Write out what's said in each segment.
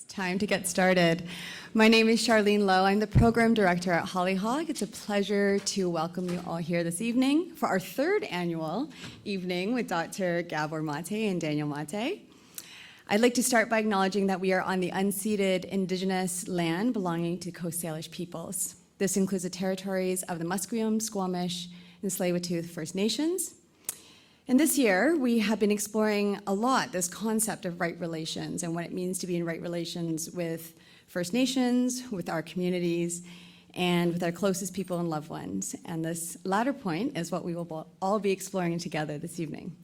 Time to get started. My name is Charlene Lowe. I'm the program director at Hollyhock. It's a pleasure to welcome you all here this evening for our third annual evening with Dr. Gabor Maté and Daniel Maté. I'd like to start by acknowledging that we are on the unceded Indigenous land belonging to Coast Salish peoples. This includes the territories of the Musqueam, Squamish, and Tsleil-Waututh First Nations. And this year, we have been exploring a lot this concept of right relations and what it means to be in right relations with First Nations, with our communities, and with our closest people and loved ones. And this latter point is what we will all be exploring together this evening.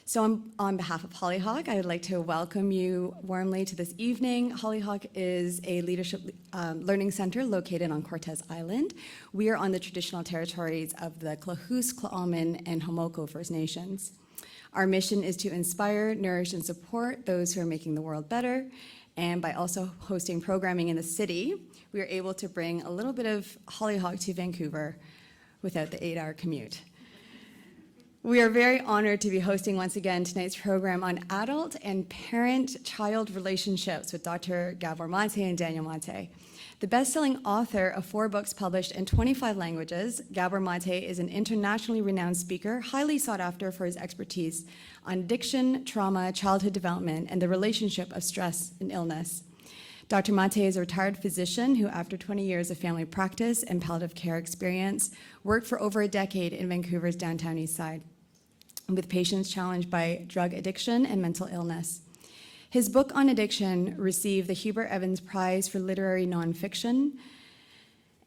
So on behalf of Hollyhock, I would like to welcome you warmly to this evening. Hollyhock is a leadership learning center located on Cortes Island. We are on the traditional territories of the Klahoose, Tla'amin, and Homoko First Nations. Our mission is to inspire, nourish, and support those who are making the world better. And by also hosting programming in the city, we are able to bring a little bit of Hollyhock to Vancouver without the 8-hour commute. We are very honored to be hosting once again tonight's program on adult and parent-child relationships with Dr. Gabor Maté and Daniel Maté. The best-selling author of 4 books published in 25 languages, Gabor Maté is an internationally renowned speaker, highly sought after for his expertise on addiction, trauma, childhood development, and the relationship of stress and illness. Dr. Maté is a retired physician who, after 20 years of family practice and palliative care experience, worked for over a decade in Vancouver's downtown east side with patients challenged by drug addiction and mental illness. His book on addiction received the Hubert Evans Prize for Literary Nonfiction,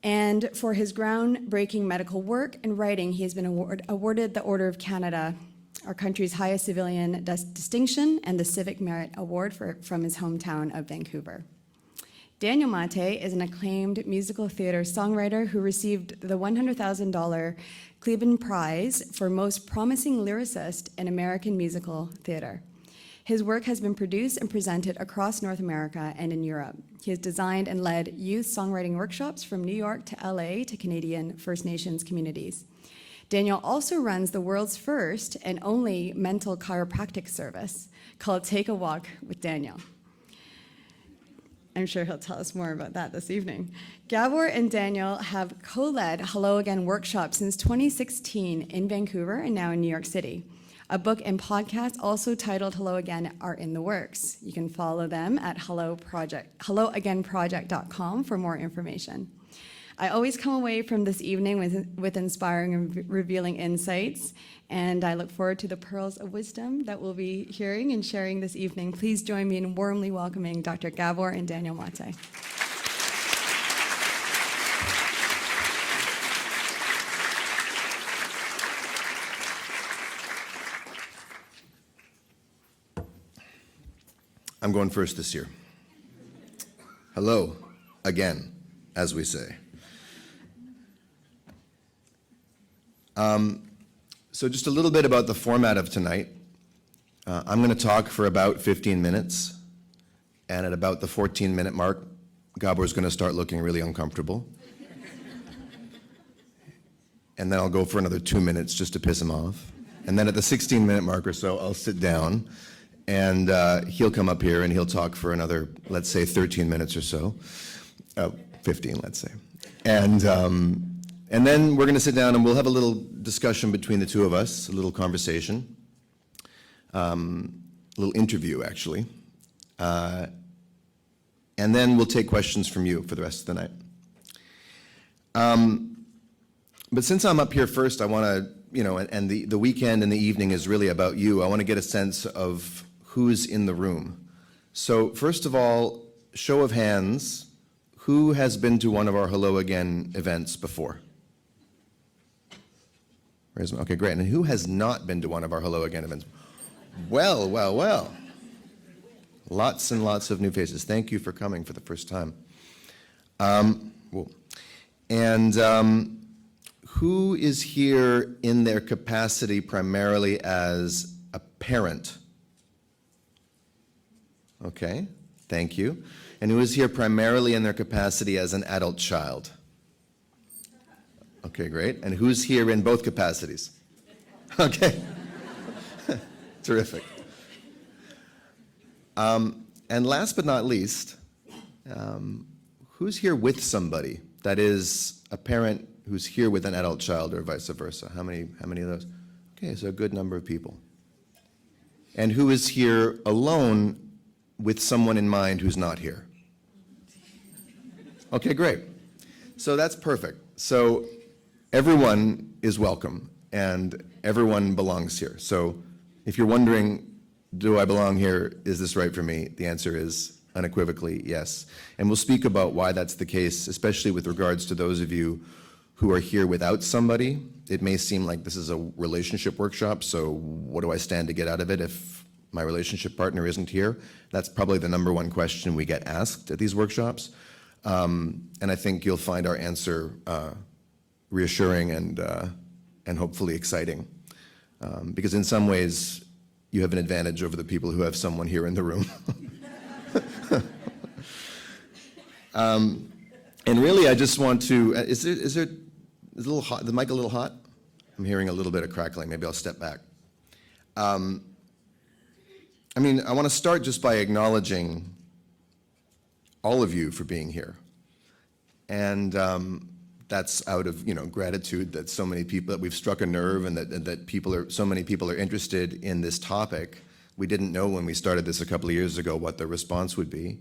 and for his groundbreaking medical work and writing, he has been awarded the Order of Canada, our country's highest civilian distinction, and the Civic Merit Award from his hometown of Vancouver. Daniel Maté is an acclaimed musical theater songwriter who received the $100,000 Kleben Prize for Most Promising Lyricist in American Musical Theater. His work has been produced and presented across North America and in Europe. He has designed and led youth songwriting workshops from New York to LA to Canadian First Nations communities. Daniel also runs the world's first and only mental chiropractic service called Take a Walk with Daniel. I'm sure he'll tell us more about that this evening. Gabor and Daniel have co-led Hello Again workshops since 2016 in Vancouver and now in New York City. A book and podcast also titled Hello Again are in the works. You can follow them at helloagainproject.com for more information. I always come away from this evening with inspiring and revealing insights, and I look forward to the pearls of wisdom that we'll be hearing and sharing this evening. Please join me in warmly welcoming Dr. Gabor and Daniel Maté. I'm going first this year. Hello again, as we say. So just a little bit about the format of tonight. I'm going to talk for about 15 minutes, and at about the 14-minute mark, Gabor's going to start looking really uncomfortable. And then I'll go for another 2 minutes just to piss him off. And then at the 16-minute mark or so, I'll sit down, and he'll come up here and he'll talk for another, let's say, 13 minutes or so. 15, let's say. And then we're going to sit down and we'll have a little discussion between the two of us, a little conversation, a little interview, actually. And then we'll take questions from you for the rest of the night. But since I'm up here first, I want to, and the weekend and the evening is really about you, I want to get a sense of who's in the room. So first of all, show of hands, who has been to one of our Hello Again events before? Okay, great. And who has not been to one of our Hello Again events? Well. Lots and lots of new faces. Thank you for coming for the first time. Who is here in their capacity primarily as a parent? Okay, thank you. And who is here primarily in their capacity as an adult child? Okay, great. And who's here in both capacities? Okay. Terrific. And last but not least, who's here with somebody? That is a parent who's here with an adult child or vice versa. How many of those? Okay, so a good number of people. And who is here alone with someone in mind who's not here? Okay, great. So that's perfect. So everyone is welcome and everyone belongs here. So if you're wondering, do I belong here? Is this right for me? The answer is unequivocally yes. And we'll speak about why that's the case, especially with regards to those of you who are here without somebody. It may seem like this is a relationship workshop, so what do I stand to get out of it if my relationship partner isn't here? That's probably the number one question we get asked at these workshops. And I think you'll find our answer reassuring and hopefully exciting. Because in some ways, you have an advantage over the people who have someone here in the room. And really, I just want to, is the mic a little hot? I'm hearing a little bit of crackling. Maybe I'll step back. I want to start just by acknowledging all of you for being here. And that's out of gratitude that so many people, that we've struck a nerve and that so many people are interested in this topic. We didn't know when we started this a couple of years ago what the response would be.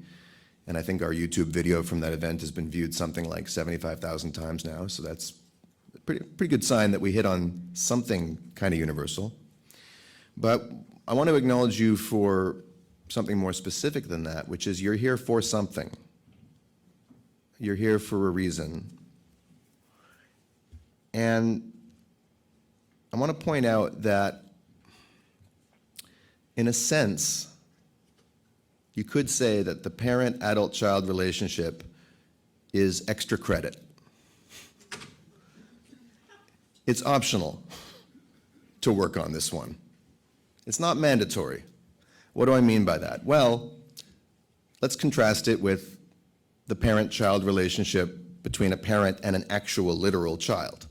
And I think our YouTube video from that event has been viewed something like 75,000 times now. So that's a pretty good sign that we hit on something kind of universal. But I want to acknowledge you for something more specific than that, which is you're here for something. You're here for a reason. And I want to point out that, in a sense, you could say that the parent-adult-child relationship is extra credit. It's optional to work on this one. It's not mandatory. What do I mean by that? Well, let's contrast it with the parent-child relationship between a parent and an actual literal child.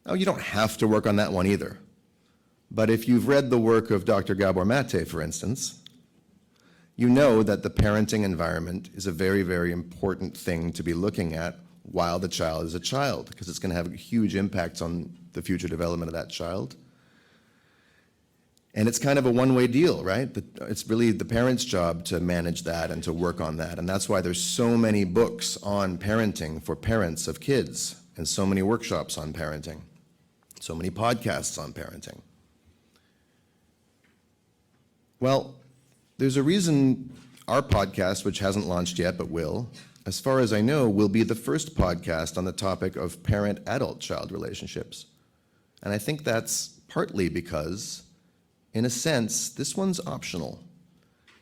Now, you don't have to work on that one either. But if you've read the work of Dr. Gabor Maté, for instance, you know that the parenting environment is a very, very important thing to be looking at while the child is a child, because it's going to have huge impacts on the future development of that child. And it's kind of a one-way deal, right? It's really the parent's job to manage that and to work on that. And that's why there's so many books on parenting for parents of kids, and so many workshops on parenting, so many podcasts on parenting. Well, there's a reason our podcast, which hasn't launched yet but will, as far as I know, will be the first podcast on the topic of parent-adult-child relationships. And I think that's partly because, in a sense, this one's optional.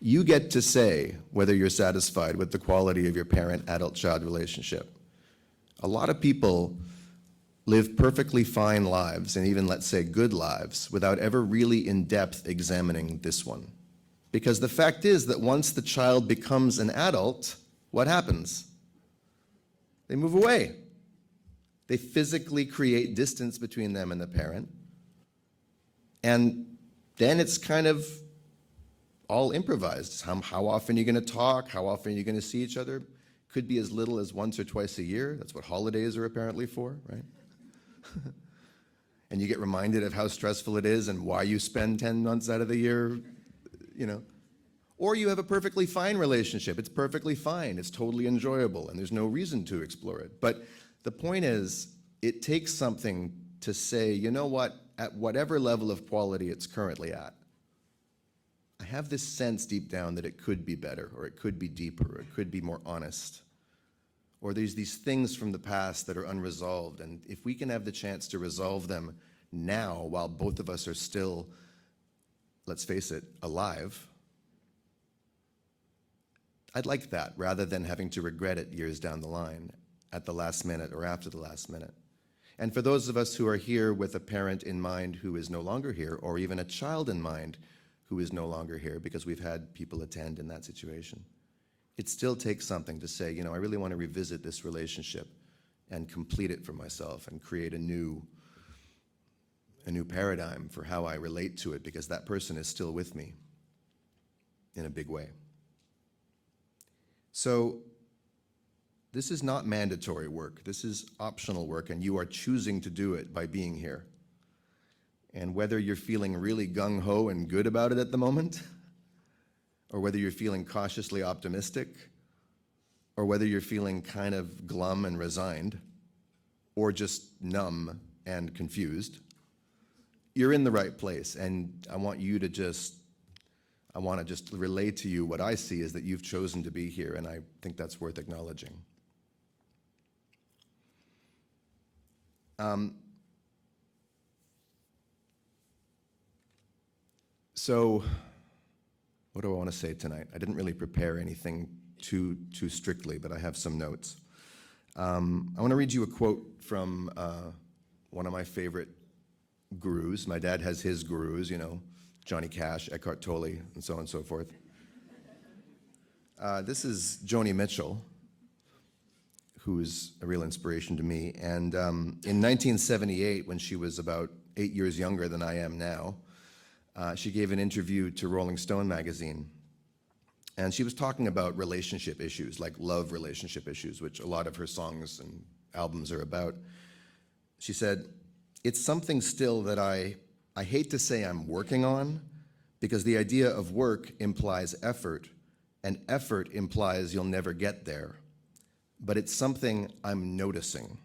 You get to say whether you're satisfied with the quality of your parent-adult-child relationship. A lot of people live perfectly fine lives, and even, let's say, good lives, without ever really in-depth examining this one. Because the fact is that once the child becomes an adult, what happens? They move away. They physically create distance between them and the parent. And then it's kind of all improvised. How often are you going to talk? How often are you going to see each other? Could be as little as once or twice a year. That's what holidays are apparently for, right? And you get reminded of how stressful it is and why you spend 10 months out of the year, Or you have a perfectly fine relationship. It's perfectly fine. It's totally enjoyable, and there's no reason to explore it. But the point is, it takes something to say, you know what, at whatever level of quality it's currently at, I have this sense deep down that it could be better, or it could be deeper, or it could be more honest. Or there's these things from the past that are unresolved, and if we can have the chance to resolve them now while both of us are still, let's face it, alive, I'd like that, rather than having to regret it years down the line, at the last minute or after the last minute. And for those of us who are here with a parent in mind who is no longer here, or even a child in mind who is no longer here, because we've had people attend in that situation, it still takes something to say, I really want to revisit this relationship and complete it for myself and create a new paradigm for how I relate to it, because that person is still with me in a big way. So this is not mandatory work. This is optional work, and you are choosing to do it by being here. And whether you're feeling really gung-ho and good about it at the moment, or whether you're feeling cautiously optimistic, or whether you're feeling kind of glum and resigned, or just numb and confused, you're in the right place. And I want to just relay to you what I see is that you've chosen to be here, and I think that's worth acknowledging. So what do I want to say tonight? I didn't really prepare anything too strictly, but I have some notes. I want to read you a quote from one of my favorite gurus. My dad has his gurus, Johnny Cash, Eckhart Tolle, and so on and so forth. This is Joni Mitchell, who's a real inspiration to me. And in 1978, when she was about 8 years younger than I am now, she gave an interview to Rolling Stone magazine. And she was talking about relationship issues, like love relationship issues, which a lot of her songs and albums are about. She said, "It's something still that I hate to say I'm working on, because the idea of work implies effort, and effort implies you'll never get there. But it's something I'm noticing."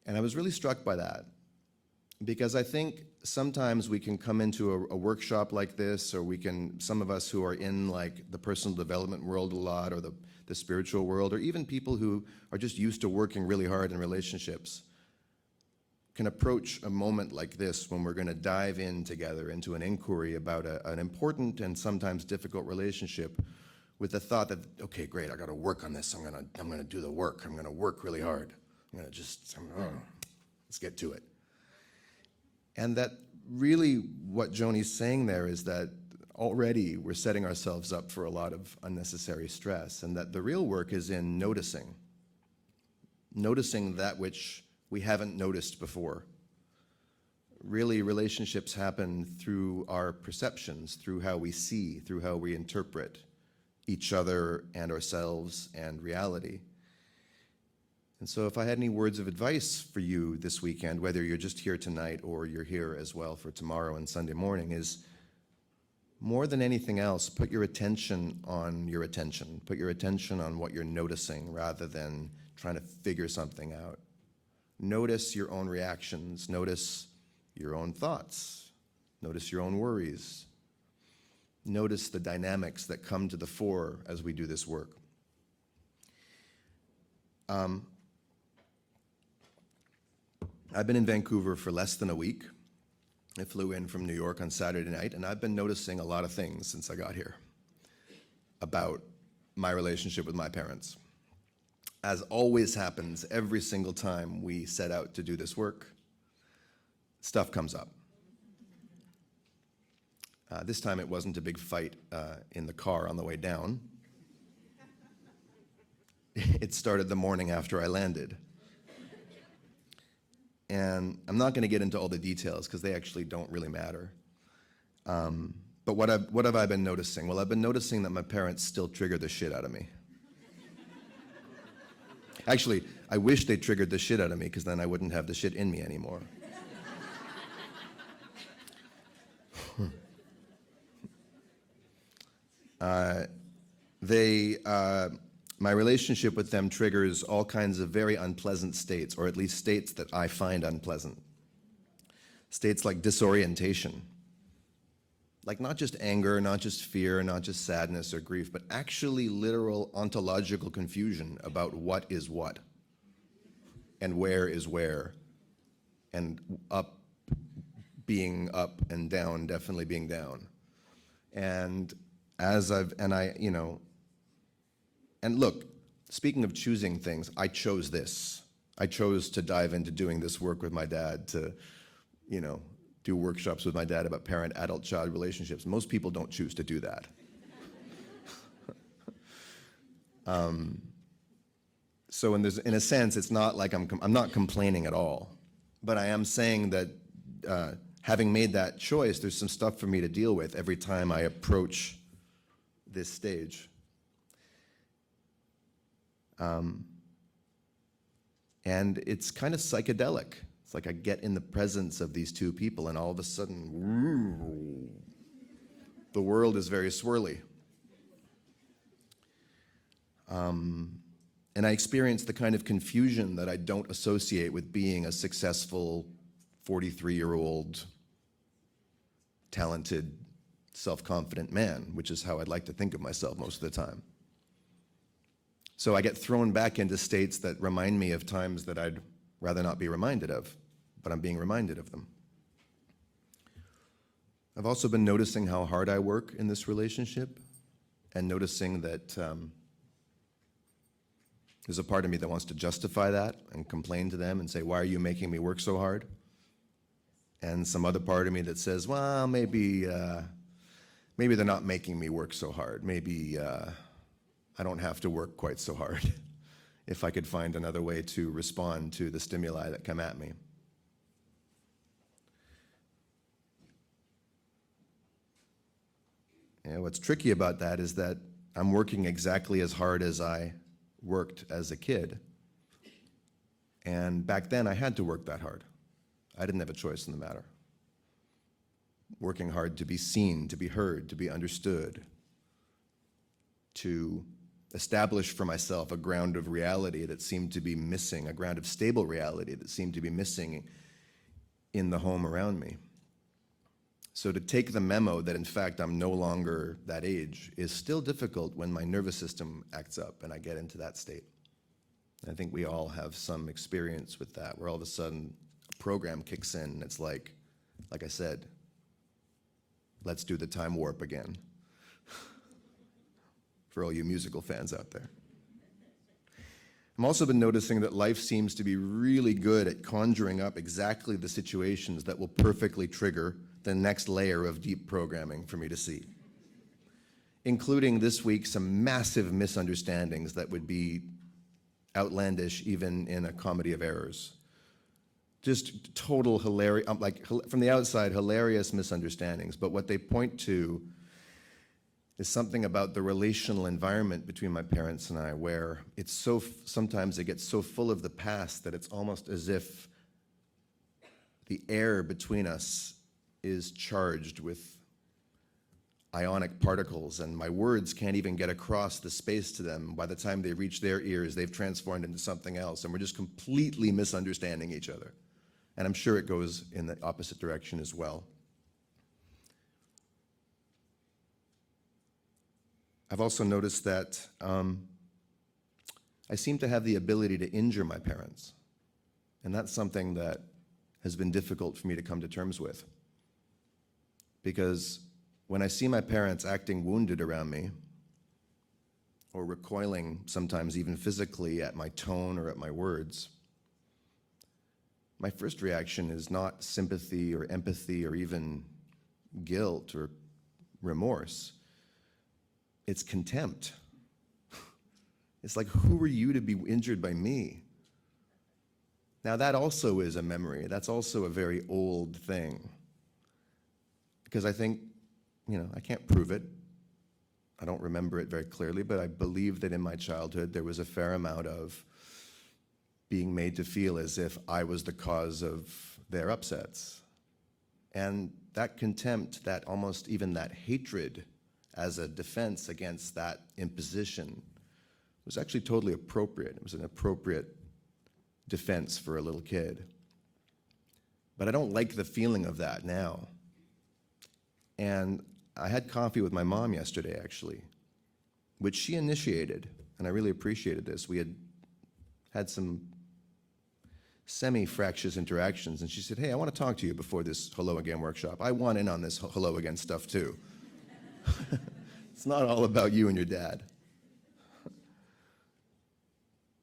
And I was really struck by that, because I think sometimes we can come into a workshop like this, or some of us who are in like the personal development world a lot, or the spiritual world, or even people who are just used to working really hard in relationships, can approach a moment like this when we're going to dive in together into an inquiry about an important and sometimes difficult relationship, with the thought that, okay, great, I got to work on this. I'm going to do the work. I'm going to work really hard. Let's get to it. And that really what Joni's saying there is that already we're setting ourselves up for a lot of unnecessary stress, and that the real work is in noticing that which we haven't noticed before. Really, relationships happen through our perceptions, through how we see, through how we interpret each other and ourselves and reality. And so if I had any words of advice for you this weekend, whether you're just here tonight or you're here as well for tomorrow and Sunday morning, is more than anything else, put your attention on your attention. Put your attention on what you're noticing rather than trying to figure something out. Notice your own reactions. Notice your own thoughts. Notice your own worries. Notice the dynamics that come to the fore as we do this work. I've been in Vancouver for less than a week. I flew in from New York on Saturday night, and I've been noticing a lot of things since I got here about my relationship with my parents. As always happens every single time we set out to do this work, stuff comes up. This time it wasn't a big fight in the car on the way down. It started the morning after I landed. And I'm not going to get into all the details because they actually don't really matter. But what have I been noticing? Well, I've been noticing that my parents still trigger the shit out of me. Actually, I wish they triggered the shit out of me, because then I wouldn't have the shit in me anymore. My relationship with them triggers all kinds of very unpleasant states, or at least states that I find unpleasant. States like disorientation. Like not just anger, not just fear, not just sadness or grief, but actually literal ontological confusion about what is what, and where is where, and up being up and down definitely being down. And and look, speaking of choosing things, I chose this. I chose to dive into doing this work with my dad, to, do workshops with my dad about parent-adult-child relationships. Most people don't choose to do that. So in a sense, it's not like I'm not complaining at all, but I am saying that having made that choice, there's some stuff for me to deal with every time I approach this stage. And it's kind of psychedelic. It's like I get in the presence of these two people, and all of a sudden, the world is very swirly. And I experience the kind of confusion that I don't associate with being a successful 43-year-old, talented, self-confident man, which is how I'd like to think of myself most of the time. So I get thrown back into states that remind me of times that I'd rather not be reminded of, but I'm being reminded of them. I've also been noticing how hard I work in this relationship, and noticing that there's a part of me that wants to justify that and complain to them and say, why are you making me work so hard? And some other part of me that says, well, maybe they're not making me work so hard. Maybe I don't have to work quite so hard if I could find another way to respond to the stimuli that come at me. And what's tricky about that is that I'm working exactly as hard as I worked as a kid. And back then I had to work that hard. I didn't have a choice in the matter. Working hard to be seen, to be heard, to be understood, to establish for myself a ground of reality that seemed to be missing, a ground of stable reality that seemed to be missing in the home around me. So to take the memo that in fact I'm no longer that age is still difficult when my nervous system acts up and I get into that state. I think we all have some experience with that, where all of a sudden a program kicks in and it's like I said, let's do the time warp again. For all you musical fans out there. I've also been noticing that life seems to be really good at conjuring up exactly the situations that will perfectly trigger the next layer of deep programming for me to see, including this week some massive misunderstandings that would be outlandish even in a comedy of errors. Just total hilarious, like from the outside, hilarious misunderstandings, but what they point to is something about the relational environment between my parents and I, where it's so, sometimes it gets so full of the past that it's almost as if the air between us is charged with ionic particles, and my words can't even get across the space to them. By the time they reach their ears, they've transformed into something else, and we're just completely misunderstanding each other. And I'm sure it goes in the opposite direction as well. I've also noticed that I seem to have the ability to injure my parents, and that's something that has been difficult for me to come to terms with. Because when I see my parents acting wounded around me, or recoiling sometimes even physically at my tone or at my words, my first reaction is not sympathy or empathy or even guilt or remorse. It's contempt. It's like, who are you to be injured by me? Now that also is a memory. That's also a very old thing. Because I think, I can't prove it. I don't remember it very clearly, but I believe that in my childhood there was a fair amount of being made to feel as if I was the cause of their upsets. And that contempt, that almost even that hatred as a defense against that imposition was actually totally appropriate. It was an appropriate defense for a little kid. But I don't like the feeling of that now. And I had coffee with my mom yesterday, actually, which she initiated, and I really appreciated this. We had some semi-fractious interactions, and she said, hey, I want to talk to you before this Hello Again workshop. I want in on this Hello Again stuff, too. It's not all about you and your dad.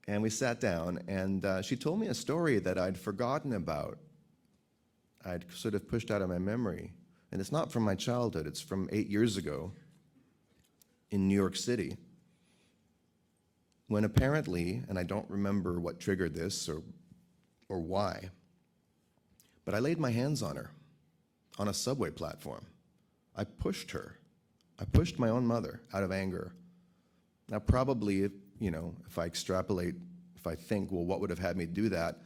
And we sat down, and she told me a story that I'd forgotten about. I'd sort of pushed out of my memory. And it's not from my childhood, it's from 8 years ago in New York City, when apparently, and I don't remember what triggered this or why, but I laid my hands on her on a subway platform. I pushed her. I pushed my own mother out of anger. Now probably, if I extrapolate, if I think, well, what would have had me do that?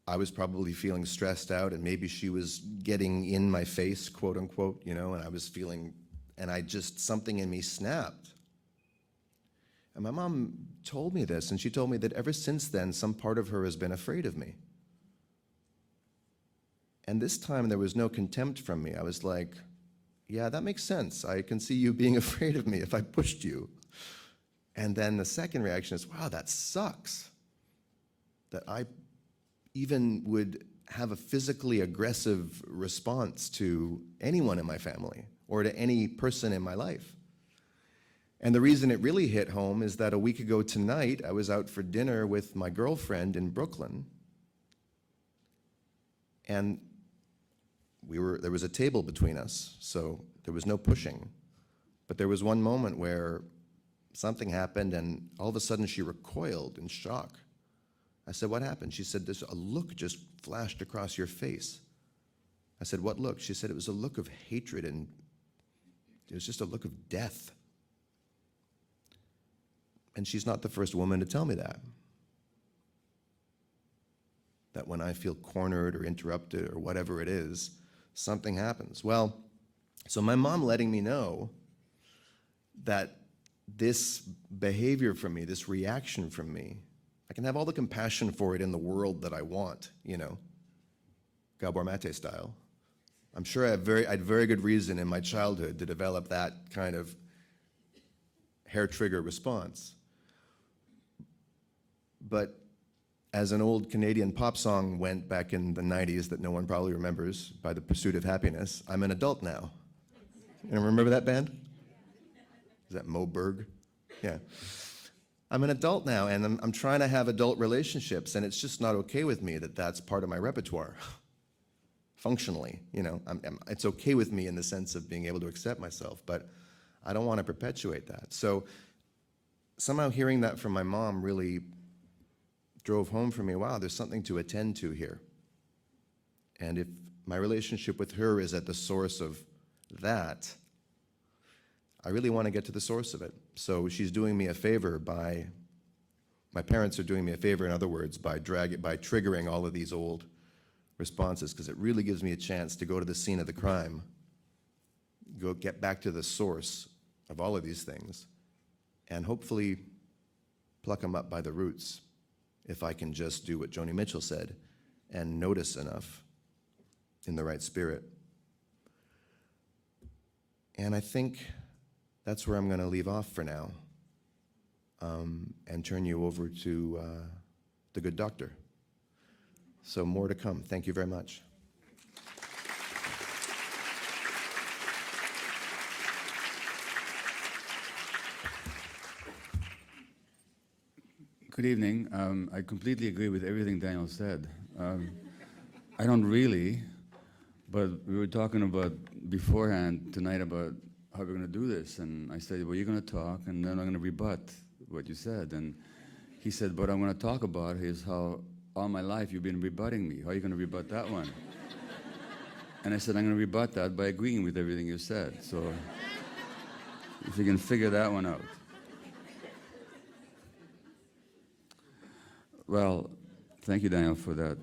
I was probably feeling stressed out, and maybe she was getting in my face, quote unquote, and I was feeling, and something in me snapped. And my mom told me this, and she told me that ever since then, some part of her has been afraid of me. And this time there was no contempt from me. I was like, yeah, that makes sense. I can see you being afraid of me if I pushed you. And then the second reaction is, wow, that sucks. That I even would have a physically aggressive response to anyone in my family or to any person in my life. And the reason it really hit home is that a week ago tonight, I was out for dinner with my girlfriend in Brooklyn. And there was a table between us, so there was no pushing. But there was one moment where something happened, and all of a sudden she recoiled in shock. I said, what happened? She said, a look just flashed across your face. I said, what look? She said, it was a look of hatred, and it was just a look of death. And she's not the first woman to tell me that. That when I feel cornered or interrupted or whatever it is, something happens. Well, so my mom letting me know that this behavior from me, this reaction from me, I can have all the compassion for it in the world that I want, Gabor Maté style. I'm sure I had very good reason in my childhood to develop that kind of hair trigger response. But as an old Canadian pop song went back in the 90s that no one probably remembers, By the Pursuit of Happiness, I'm an adult now. You remember that band? Is that Mo Berg? Yeah. I'm an adult now, and I'm trying to have adult relationships, and it's just not okay with me that that's part of my repertoire. Functionally, it's okay with me in the sense of being able to accept myself, but I don't want to perpetuate that. So somehow hearing that from my mom really drove home for me, wow, there's something to attend to here. And if my relationship with her is at the source of that, I really want to get to the source of it. So she's doing me a favor my parents are doing me a favor, in other words, by triggering all of these old responses, because it really gives me a chance to go to the scene of the crime, get back to the source of all of these things, and hopefully pluck them up by the roots, if I can just do what Joni Mitchell said and notice enough in the right spirit. And I think that's where I'm going to leave off for now, and turn you over to the good doctor. So more to come. Thank you very much. Good evening. I completely agree with everything Daniel said. I don't really, but we were talking about beforehand tonight about how we're going to do this, and I said, well, you're going to talk, and then I'm going to rebut what you said. And he said, what I'm going to talk about is how all my life you've been rebutting me. How are you going to rebut that one? And I said, I'm going to rebut that by agreeing with everything you said. So if you can figure that one out. Well, thank you, Daniel, for that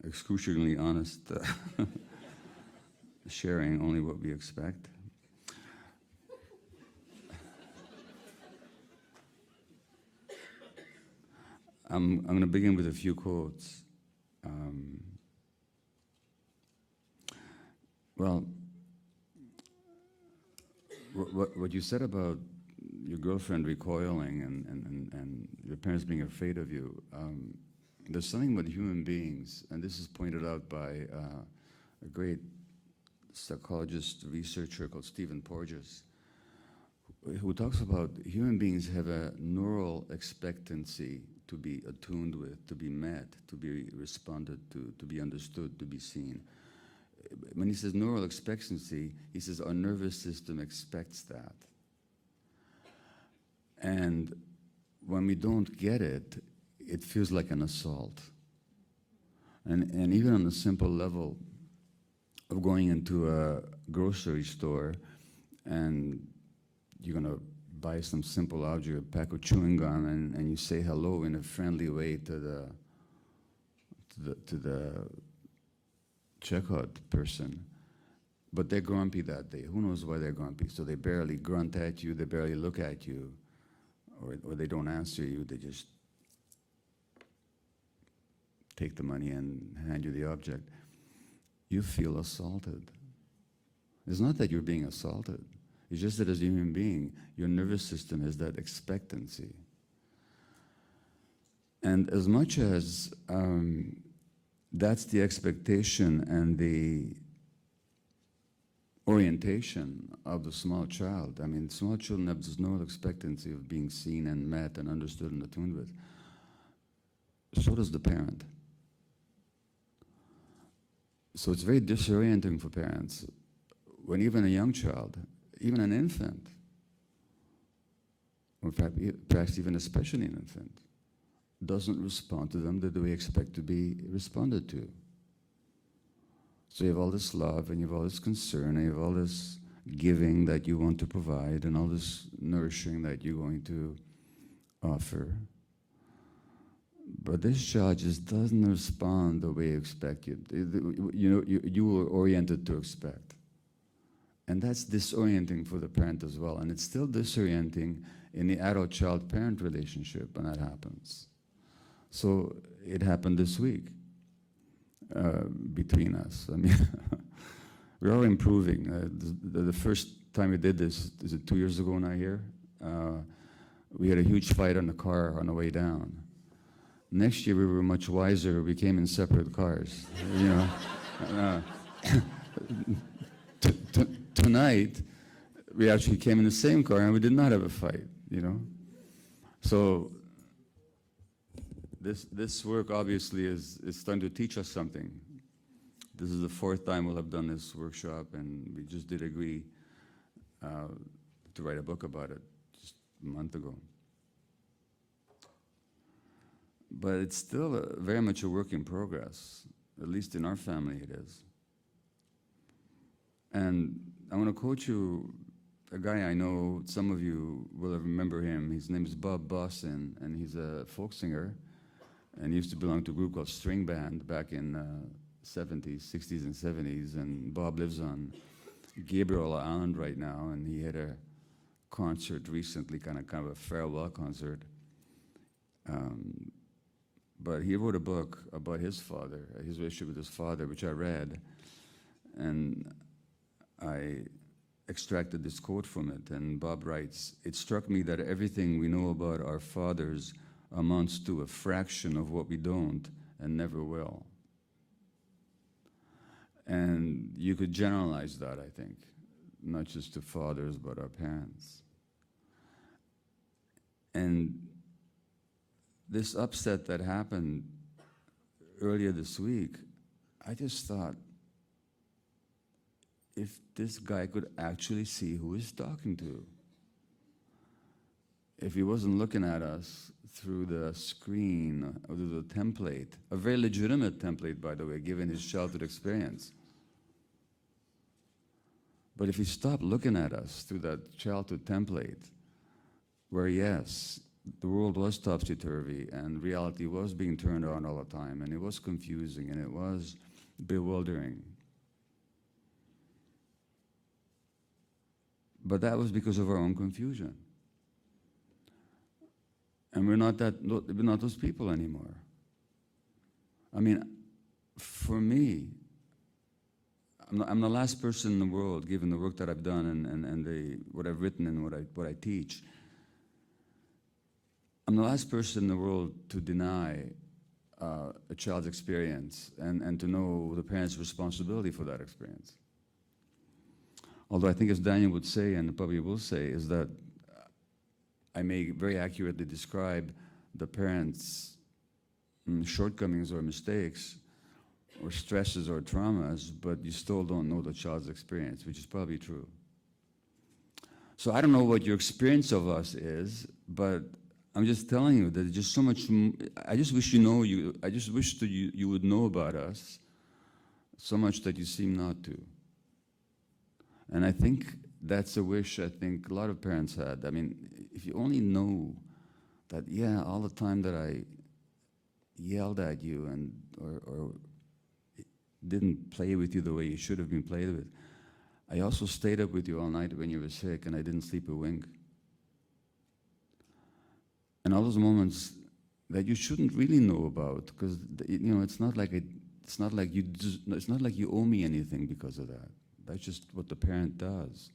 excruciatingly honest sharing, only what we expect. I'm going to begin with a few quotes. Well, what you said about your girlfriend recoiling and your parents being afraid of you, there's something with human beings, and this is pointed out by a great psychologist, researcher called Stephen Porges, who talks about human beings have a neural expectancy to be attuned with, to be met, to be responded to be understood, to be seen. When he says neural expectancy, he says our nervous system expects that. And when we don't get it, it feels like an assault. And even on a simple level of going into a grocery store and you're going to buy some simple object, a pack of chewing gum, and you say hello in a friendly way to the checkout person, but they're grumpy that day. Who knows why they're grumpy? So they barely grunt at you, they barely look at you, or they don't answer you, they just take the money and hand you the object. You feel assaulted. It's not that you're being assaulted. It's just that as a human being, your nervous system has that expectancy. And as much as that's the expectation and the orientation of the small child. I mean, small children have this no expectancy of being seen and met and understood and attuned with. So does the parent. So it's very disorienting for parents when even a young child, even an infant, or perhaps even especially an infant, doesn't respond to them the way we expect to be responded to. So you have all this love, and you have all this concern, and you have all this giving that you want to provide, and all this nourishing that you're going to offer. But this child just doesn't respond the way you expect you. You were oriented to expect. And that's disorienting for the parent as well. And it's still disorienting in the adult-child-parent relationship when that happens. So it happened this week between us. I mean, we're all improving. The first time we did this, is it 2 years ago now here? We had a huge fight on the car on the way down. Next year we were much wiser. We came in separate cars. You know, tonight we actually came in the same car and we did not have a fight. You know, so this work obviously is starting to teach us something. This is the 4th time we'll have done this workshop, and we just did agree to write a book about it just a month ago. But it's still very much a work in progress, at least in our family it is. And I want to quote you a guy I know, some of you will remember him. His name is Bob Boston, and he's a folk singer, and he used to belong to a group called String Band back in 70s, 60s and 70s, and Bob lives on Gabriel Island right now, and he had a concert recently, kind of a farewell concert. But he wrote a book about his father, his relationship with his father, which I read, and I extracted this quote from it. And Bob writes, "It struck me that everything we know about our fathers amounts to a fraction of what we don't and never will." And you could generalize that, I think, not just to fathers, but our parents. And this upset that happened earlier this week, I just thought, if this guy could actually see who he's talking to, if he wasn't looking at us through the screen or through the template, a very legitimate template, by the way, given his childhood experience. But if he stopped looking at us through that childhood template, where yes, the world was topsy-turvy and reality was being turned on all the time, and it was confusing and it was bewildering. But that was because of our own confusion. And we're not those people anymore. I mean, for me, I'm the last person in the world, given the work that I've done and what I've written and what I teach. I'm the last person in the world to deny a child's experience and to know the parent's responsibility for that experience. Although I think, as Daniel would say, and probably will say, is that I may very accurately describe the parent's shortcomings or mistakes or stresses or traumas, but you still don't know the child's experience, which is probably true. So I don't know what your experience of us is, but I'm just telling you that there's just so much. I just wish I just wish that you would know about us so much that you seem not to. And I think that's a wish I think a lot of parents had. I mean, if you only know that, yeah, all the time that I yelled at you and or didn't play with you the way you should have been played with, I also stayed up with you all night when you were sick and I didn't sleep a wink. And all those moments that you shouldn't really know about, because you know it's not like you owe me anything because of that. That's just what the parent does.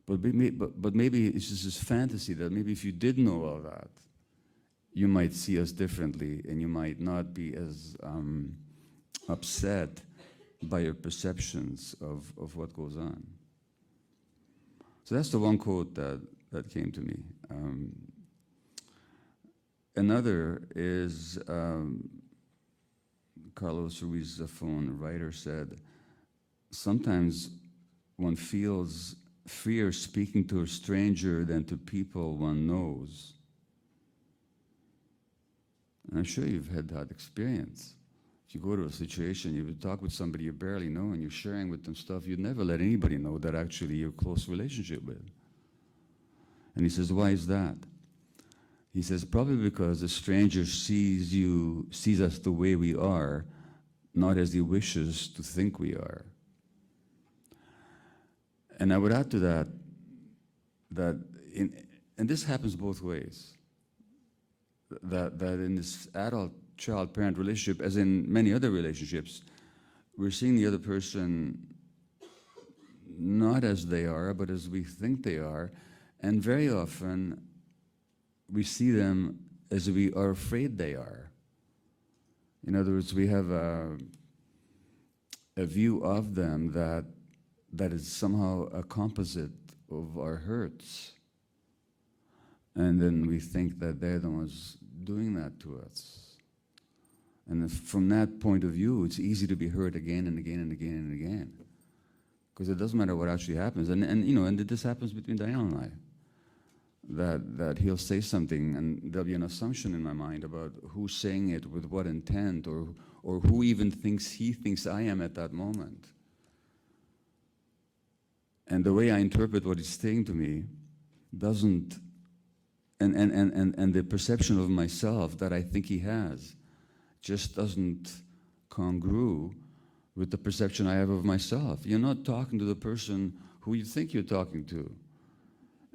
But maybe it's just this fantasy that maybe if you did know all that, you might see us differently and you might not be as upset by your perceptions of what goes on. So that's the one quote that came to me. Another is Carlos Ruiz Zafón, a writer, said, sometimes one feels freer speaking to a stranger than to people one knows. And I'm sure you've had that experience. If you go to a situation, you would talk with somebody you barely know and you're sharing with them stuff you'd never let anybody know that actually you're a close relationship with. And he says, why is that? He says, probably because the stranger sees us the way we are, not as he wishes to think we are. And I would add to that, and this happens both ways, that in this adult-child-parent relationship, as in many other relationships, we're seeing the other person not as they are, but as we think they are, and very often we see them as we are afraid they are. In other words, we have a view of them that is somehow a composite of our hurts. And then we think that they're the ones doing that to us. And from that point of view, it's easy to be hurt again and again and again and again. Because it doesn't matter what actually happens. And this happens between Daniel and I. That he'll say something and there'll be an assumption in my mind about who's saying it with what intent or who even he thinks I am at that moment. And the way I interpret what he's saying to me doesn't, and the perception of myself that I think he has just doesn't congrue with the perception I have of myself. You're not talking to the person who you think you're talking to.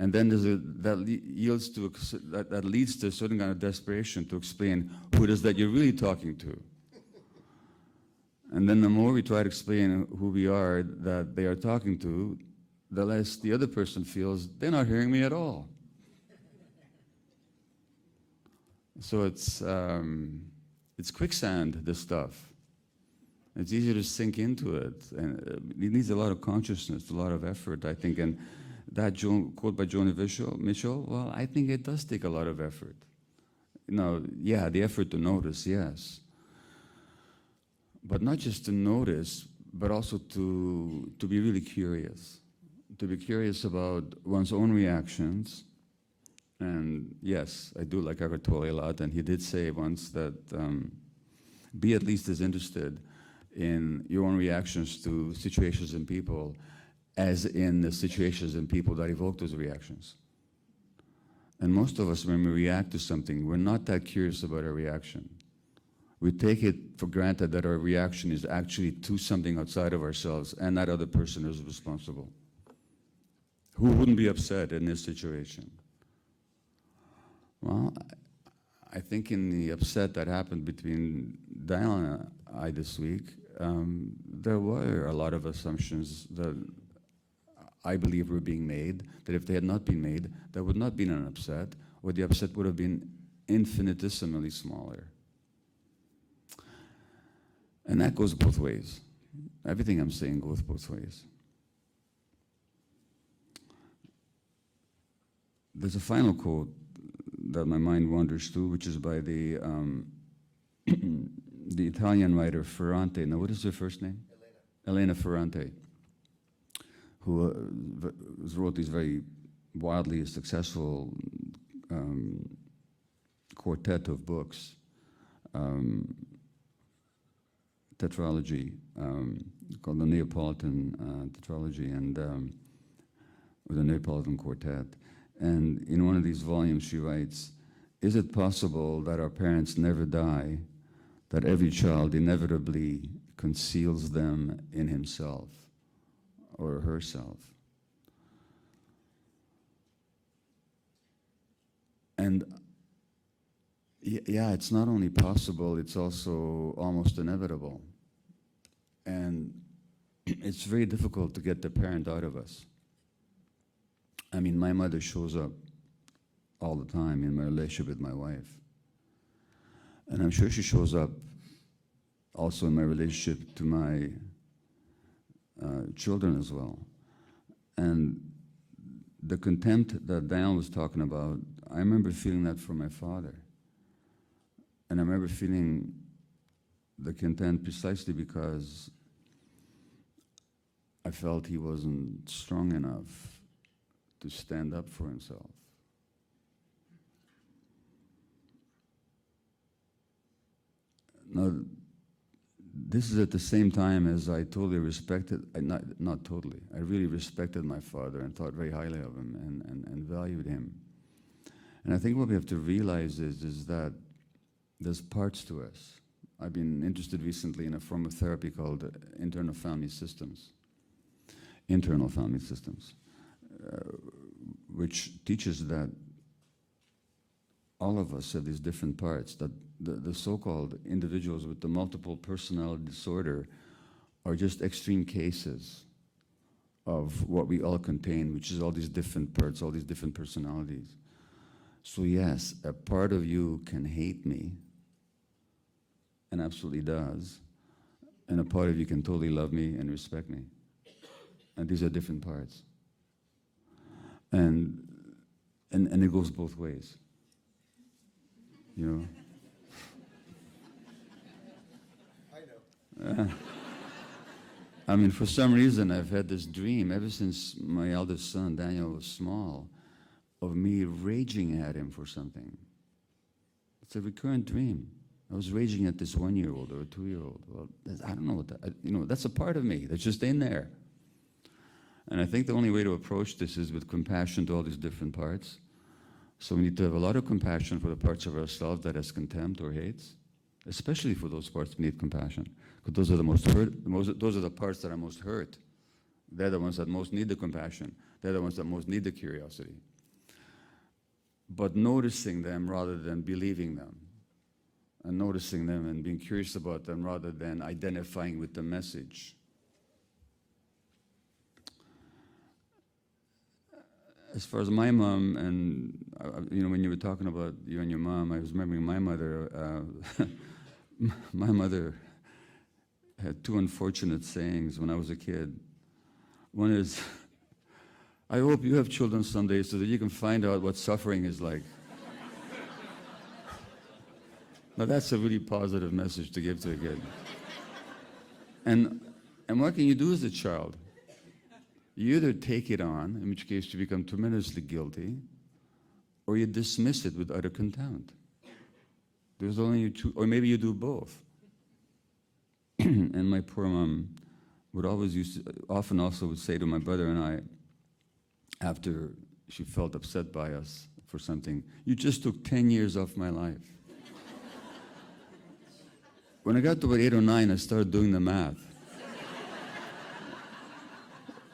And then that leads to a certain kind of desperation to explain who it is that you're really talking to. And then the more we try to explain who we are that they are talking to, the less the other person feels they're not hearing me at all. So it's quicksand, this stuff. It's easy to sink into it. And it needs a lot of consciousness, a lot of effort, I think. And that quote by Joni Mitchell, well, I think it does take a lot of effort. Yeah, the effort to notice, yes. But not just to notice, but also to be really curious. To be curious about one's own reactions. And yes, I do like Eckhart Tolle a lot, and he did say once that be at least as interested in your own reactions to situations and people as in the situations and people that evoke those reactions. And most of us, when we react to something, we're not that curious about our reaction. We take it for granted that our reaction is actually to something outside of ourselves, and that other person is responsible. Who wouldn't be upset in this situation? Well, I think in the upset that happened between Daniel and I this week, there were a lot of assumptions that I believe were being made, that if they had not been made, there would not have been an upset, or the upset would have been infinitesimally smaller. And that goes both ways. Everything I'm saying goes both ways. There's a final quote that my mind wanders to, which is by the the Italian writer Ferrante. Now, what is her first name? Elena Ferrante, who wrote these very wildly successful quartet of books, tetralogy, called the Neapolitan tetralogy. And with the Neapolitan Quartet. And in one of these volumes she writes, "Is it possible that our parents never die, that every child inevitably conceals them in himself or herself?" And yeah, it's not only possible, it's also almost inevitable. And it's very difficult to get the parent out of us. I mean, my mother shows up all the time in my relationship with my wife. And I'm sure she shows up also in my relationship to my children as well. And the contempt that Daniel was talking about, I remember feeling that for my father. And I remember feeling the contempt precisely because I felt he wasn't strong enough to stand up for himself. Now, this is at the same time as I totally respected, not totally, I really respected my father and thought very highly of him and valued him. And I think what we have to realize is that there's parts to us. I've been interested recently in a form of therapy called internal family systems, which teaches that all of us have these different parts, that the so-called individuals with the multiple personality disorder are just extreme cases of what we all contain, which is all these different parts, all these different personalities. So yes, a part of you can hate me, and absolutely does, and a part of you can totally love me and respect me. And these are different parts. And it goes both ways. You know? I know. I mean, for some reason, I've had this dream ever since my eldest son, Daniel, was small, of me raging at him for something. It's a recurrent dream. I was raging at this 1-year-old or a 2-year-old. Well, I don't know what that, that's a part of me that's just in there. And I think the only way to approach this is with compassion to all these different parts. So we need to have a lot of compassion for the parts of ourselves that has contempt or hates, especially for those parts we need compassion, because those are the most hurt. Those are the parts that are most hurt. They're the ones that most need the compassion. They're the ones that most need the curiosity. But noticing them rather than believing them, and noticing them and being curious about them rather than identifying with the message. As far as my mom, and when you were talking about you and your mom, I was remembering my mother. My mother had two unfortunate sayings when I was a kid. One is, "I hope you have children someday so that you can find out what suffering is like." Now that's a really positive message to give to a kid. And what can you do as a child? You either take it on, in which case you become tremendously guilty, or you dismiss it with utter contempt. There's only two, or maybe you do both. And my poor mom would often also would say to my brother and I, after she felt upset by us for something, "You just took 10 years off my life." When I got to about 8 or 9, I started doing the math.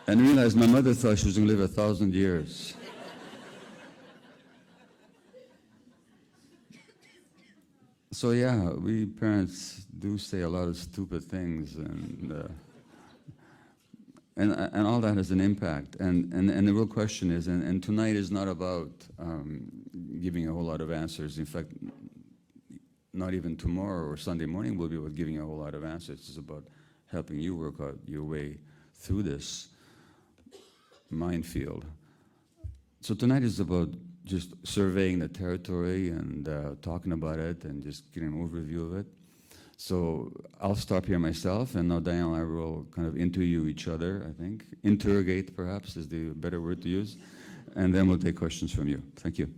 And realized my mother thought she was going to live 1,000 years. So yeah, we parents do say a lot of stupid things, and all that has an impact. And the real question is, and tonight is not about giving a whole lot of answers. In fact, not even tomorrow or Sunday morning will be about giving a whole lot of answers. It's about helping you work out your way through this minefield. So tonight is about just surveying the territory and talking about it and just getting an overview of it. So I'll stop here myself, and now Daniel and I will kind of interview each other, I think. Interrogate, perhaps, is the better word to use. And then we'll take questions from you. Thank you.